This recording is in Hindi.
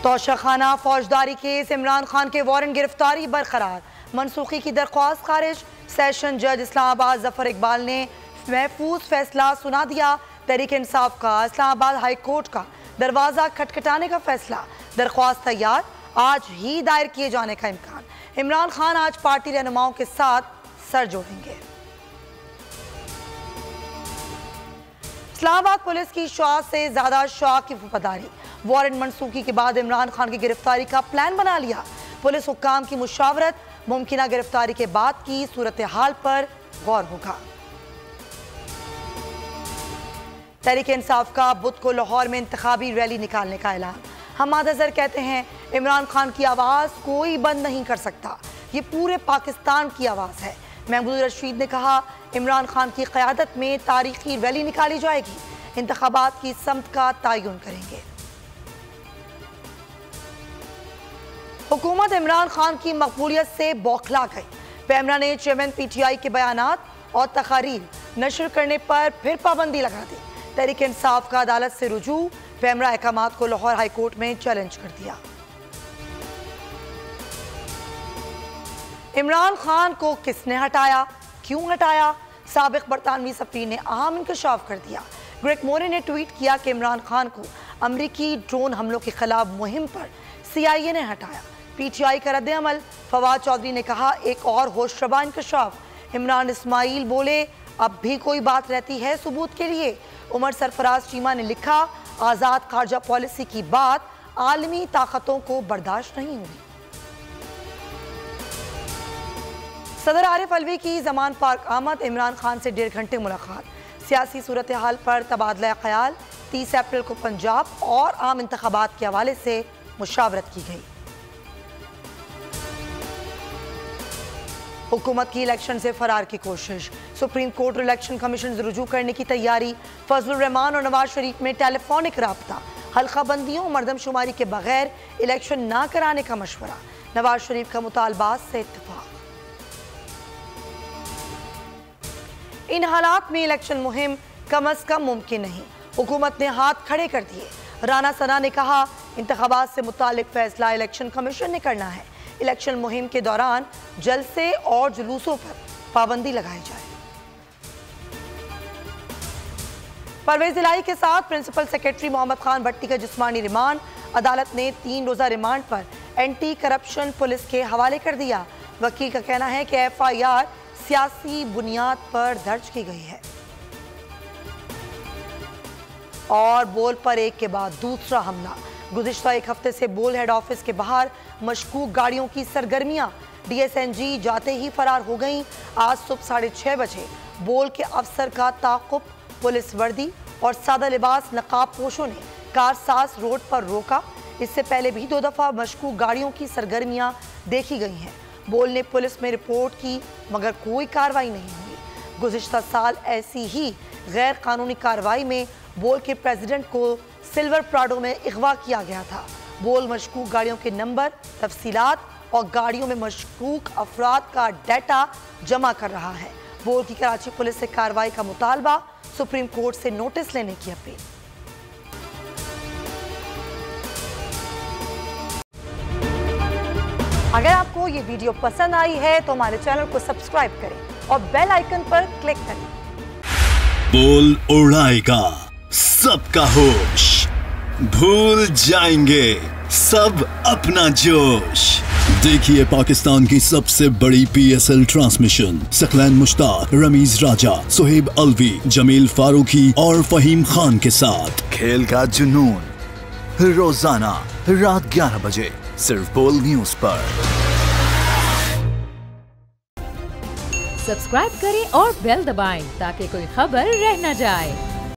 तोशाखाना फौजदारी केस, इमरान खान के वारंट गिरफ्तारी बरकरार, मनसूखी की दरख्वास्त खारिज। सेशन जज इस्लामाबाद जफर इकबाल ने महफूज फैसला सुना दिया। तहरीक इंसाफ का इस्लामाबाद हाई कोर्ट का दरवाजा खटखटाने का फैसला, दरख्वास्त तैयार, आज ही दायर किए जाने का इम्कान। इमरान खान आज पार्टी रहनुमाओं के साथ सर जोड़ेंगे। इस्लामाबाद पुलिस की शौह से ज्यादा शौह की वफादारी, वारंट मनसूखी के बाद इमरान खान की गिरफ्तारी का प्लान बना लिया। पुलिस हुक्काम की मुशावरत, मुमकिना गिरफ्तारी के बाद की सूरत हाल पर गौर होगा। तहरीक इंसाफ का बुध को लाहौर में इंतखाबी रैली निकालने का ऐलान। हमाद अजहर कहते हैं इमरान खान की आवाज़ कोई बंद नहीं कर सकता, ये पूरे पाकिस्तान की आवाज़ है। महमूद रशीद ने कहा इमरान खान की क़यादत में तारीखी रैली निकाली जाएगी, इंतखाबात की समत का तयन करेंगे। हुकूमत इमरान खान की मकबूलियत से बौखला गई। पैमरा ने चेयरमैन PTI के बयानात और तकारीर नशर करने पर फिर पाबंदी लगा दी। तहरीक इंसाफ का अदालत से रुजू, पैमरा अहकामात को लाहौर हाई कोर्ट में चैलेंज कर दिया। इमरान खान को किसने हटाया, क्यों हटाया? साबिक बरतानवी सफीर ने अहम इंकशाफ कर दिया। ग्रेग मोरे ने ट्वीट किया कि इमरान खान को अमरीकी ड्रोन हमलों के खिलाफ मुहिम पर CIA ने हटाया। PTI का रद्द अमल, फवाद चौधरी ने कहा एक और होशरबा इंकशाफ। इमरान इस्माइल बोले अब भी कोई बात रहती है सबूत के लिए। उमर सरफराज चीमा ने लिखा आज़ाद खारजा पॉलिसी की बात आलमी ताकतों को बर्दाश्त नहीं हुई। सदर आरिफ अलवी की जमान पार्क आमद, इमरान खान से 1.5 घंटे मुलाकात। सियासी सूरत हाल पर तबादला ख्याल, 30 अप्रैल को पंजाब और आम इंतखाबात के हवाले से मुशावरत की गई। हुकूमत की इलेक्शन से फरार की कोशिश, सुप्रीम कोर्ट इलेक्शन कमीशन से रुजू करने की तैयारी। फजलुर रहमान और नवाज शरीफ में टेलीफोनिक राब्ता, हल्का बंदियों मरदमशुमारी के बगैर इलेक्शन ना कराने का मशवरा। नवाज शरीफ का मुतालबात से इत्तेफाक। इन हालात में इलेक्शन मुहिम कम अज कम मुमकिन नहीं, हुकूमत ने हाथ खड़े कर दिए। राना सना ने कहा इंतखाबात से मुतालिक फैसला इलेक्शन कमीशन ने करना है। इलेक्शन मुहिम के दौरान जलसे और जुलूसों पर पाबंदी लगाई जाए। परवेज इलाही के साथ प्रिंसिपल सेक्रेटरी मोहम्मद खान भट्टी का जिस्मानी रिमांड, अदालत ने 3 रोजा रिमांड पर एंटी करप्शन पुलिस के हवाले कर दिया। वकील का कहना है कि FIR सियासी बुनियाद पर दर्ज की गई है। और बोल पर एक के बाद दूसरा हमला, गुज़िश्ता एक हफ्ते से बोल हेड ऑफिस के बाहर मशकूक गाड़ियों की सरगर्मियां, DSNG जाते ही फरार हो गईं। आज सुबह 6:30 बजे बोल के अफसर का ताक़ुब पुलिस वर्दी और सादा लिबास नकाब पोशों ने कारसाज रोड पर रोका। इससे पहले भी 2 दफ़ा मशकूक गाड़ियों की सरगर्मियां देखी गई हैं। बोल ने पुलिस में रिपोर्ट की मगर कोई कार्रवाई नहीं हुई। गुज़िश्ता साल ऐसी ही गैर कानूनी कार्रवाई में बोल के प्रेसिडेंट को सिल्वर प्राडो में अगवा किया गया था। बोल मशकूक गाड़ियों के नंबर, तफसीलात और गाड़ियों में मशकूक अफराद का डाटा जमा कर रहा है। बोल की कराची पुलिस से कार्रवाई का मुतालबा, सुप्रीम कोर्ट से नोटिस लेने की अपील। अगर आपको ये वीडियो पसंद आई है तो हमारे चैनल को सब्सक्राइब करें और बेल आइकन पर क्लिक करें। बोल उड़ाएगा सबका होश, भूल जाएंगे सब अपना जोश। देखिए पाकिस्तान की सबसे बड़ी PSL ट्रांसमिशन सकलैन मुश्ताक, रमीज राजा, सुहेब अलवी, जमील फारूकी और फहीम खान के साथ खेल का जुनून रोजाना रात 11 बजे सिर्फ बोल न्यूज पर। सब्सक्राइब करें और बेल दबाएं ताकि कोई खबर रह न जाए।